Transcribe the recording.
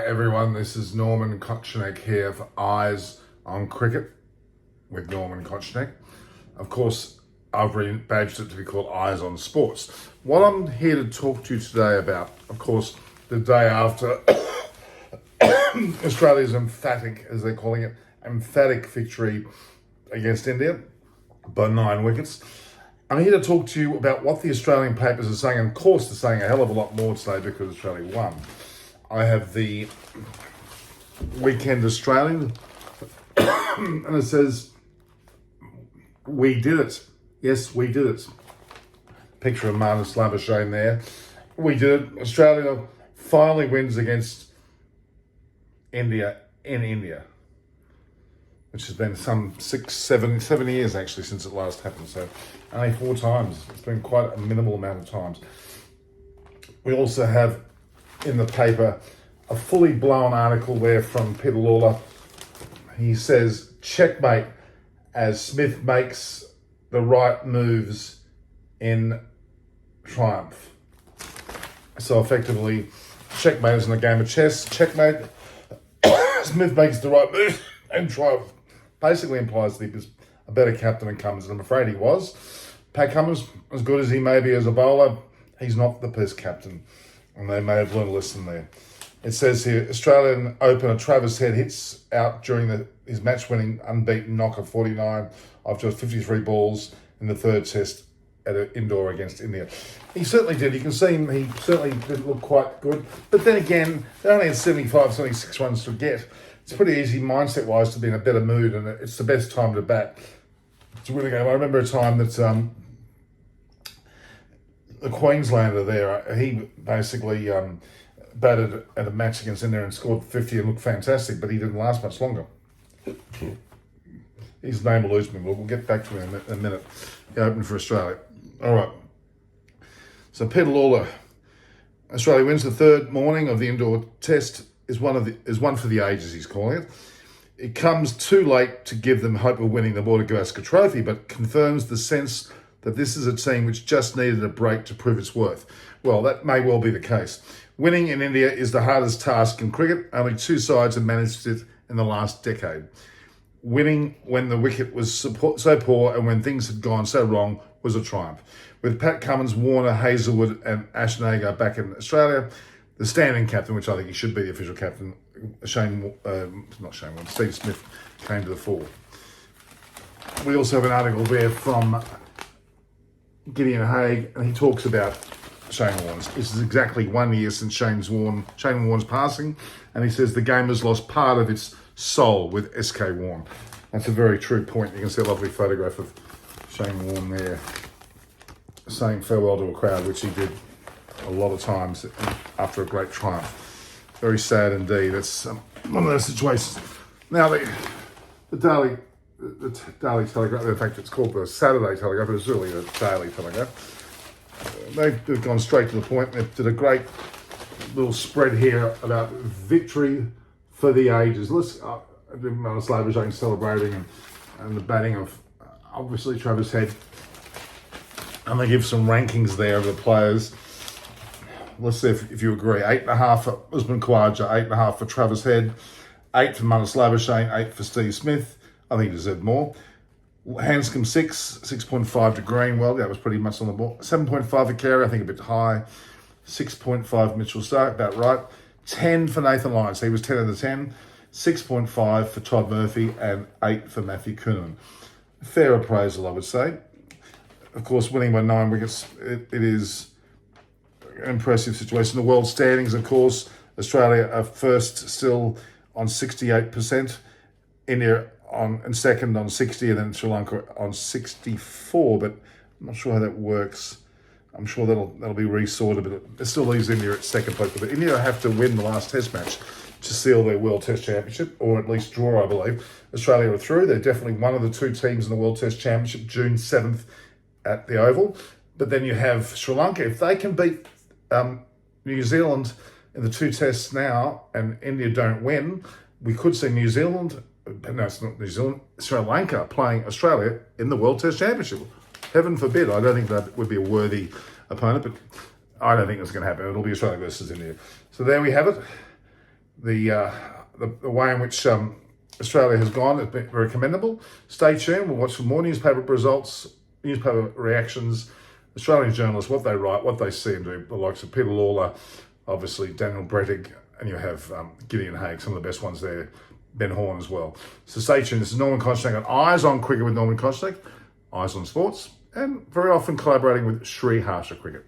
everyone, this is Norman Kochenek here for Eyes on Cricket with Norman Kochenek. Of course, I've rebadged it to be called Eyes on Sports. What I'm here to talk to you today about, of course, the day after Australia's emphatic, as they're calling it, emphatic victory against India by 9 wickets. I'm here to talk to you about what the Australian papers are saying, and of course they're saying a hell of a lot more today because Australia won. I have the Weekend Australian, and it says, "We did it. Yes, we did it." Picture of Marnus Labuschagne there. We did it. Australia finally wins against India in India, which has been some 7 years actually since it last happened. So only 4 times. It's been quite a minimal amount of times. We also have in the paper a fully blown article there from Peter Lalor. He says, "Checkmate as Smith makes the right moves in triumph." So effectively, checkmate is in a game of chess. Checkmate, Smith makes the right move in triumph. Basically implies that he was a better captain than Cummins, and I'm afraid he was. Pat Cummins, as good as he may be as a bowler, he's not the best captain, and they may have learned a lesson there. It says here, Australian opener Travis Head hits out during his match-winning unbeaten knock of 49 of just 53 balls in the third test at an indoor against India. He certainly did. You can see him, he certainly did look quite good. But then again, they only had 76 runs to get. It's pretty easy mindset-wise to be in a better mood, and it's the best time to bat. It's a really game. I remember a time that the Queenslander there, he basically batted at a match against India and scored 50 and looked fantastic, but he didn't last much longer. His name will lose me. We'll get back to him in a minute. He opened for Australia. All right. So Peter Lalor, Australia wins the third morning of the indoor test. Is one for the ages, he's calling it. It comes too late to give them hope of winning the Border Gavaskar Trophy, but confirms the sense that this is a team which just needed a break to prove its worth. Well, that may well be the case. Winning in India is the hardest task in cricket. Only 2 sides have managed it in the last decade. Winning when the wicket was so poor and when things had gone so wrong was a triumph. With Pat Cummins, Warner, Hazelwood and Ashnagar back in Australia, the standing captain, which I think he should be the official captain, Steve Smith, came to the fore. We also have an article there from Gideon Haigh, and he talks about Shane Warne. This is exactly 1 year since Shane Warne's passing, and he says the game has lost part of its soul with SK Warne. That's a very true point. You can see a lovely photograph of Shane Warne there saying farewell to a crowd, which he did a lot of times after a great triumph. Very sad indeed. It's one of those situations. Now the Daily Telegraph, in fact it's called the Saturday Telegraph, but it's really a Daily Telegraph. They've gone straight to the point. They did a great little spread here about victory for the ages. Let's Marnus Labuschagne celebrating and the batting of obviously Travis Head. And they give some rankings there of the players. Let's see if you agree. 8.5 for Usman Khawaja, 8.5 for Travis Head, 8 for Marnus Labuschagne, 8 for Steve Smith. I think he deserved more. Hanscom 6.5 to Greenwell. That was pretty much on the ball. 7.5 for Carey, I think a bit high. 6.5 for Mitchell Starc, about right. 10 for Nathan Lyons. He was 10 out of 10. 6.5 for Todd Murphy and 8 for Matthew Coonan. Fair appraisal, I would say. Of course, winning by 9 wickets, it is an impressive situation. The world standings, of course, Australia are first still on 68%, India and second on 60, and then Sri Lanka on 64. But I'm not sure how that works. I'm sure that'll be resorted, but it still leaves India at second place. But India have to win the last Test match to seal their World Test Championship, or at least draw, I believe. Australia are through. They're definitely one of the 2 teams in the World Test Championship, June 7th at the Oval. But then you have Sri Lanka. If they can beat New Zealand in the 2 tests now and India don't win, we could see New Zealand, no, it's not New Zealand, Sri Lanka playing Australia in the World Test Championship. Heaven forbid. I don't think that would be a worthy opponent, but I don't think it's going to happen. It'll be Australia versus India. So there we have it. the way in which Australia has gone has been very commendable. Stay tuned. We'll watch for more newspaper results, newspaper reactions, Australian journalists, what they write, what they see and do. The likes of Peter Lawler, obviously Daniel Brettig, and you have Gideon Haigh, some of the best ones there. Ben Horn as well. So stay tuned. This is Norman Konstak on Eyes on Cricket with Norman Konstak, Eyes on Sports, and very often collaborating with Sri Harsha Cricket.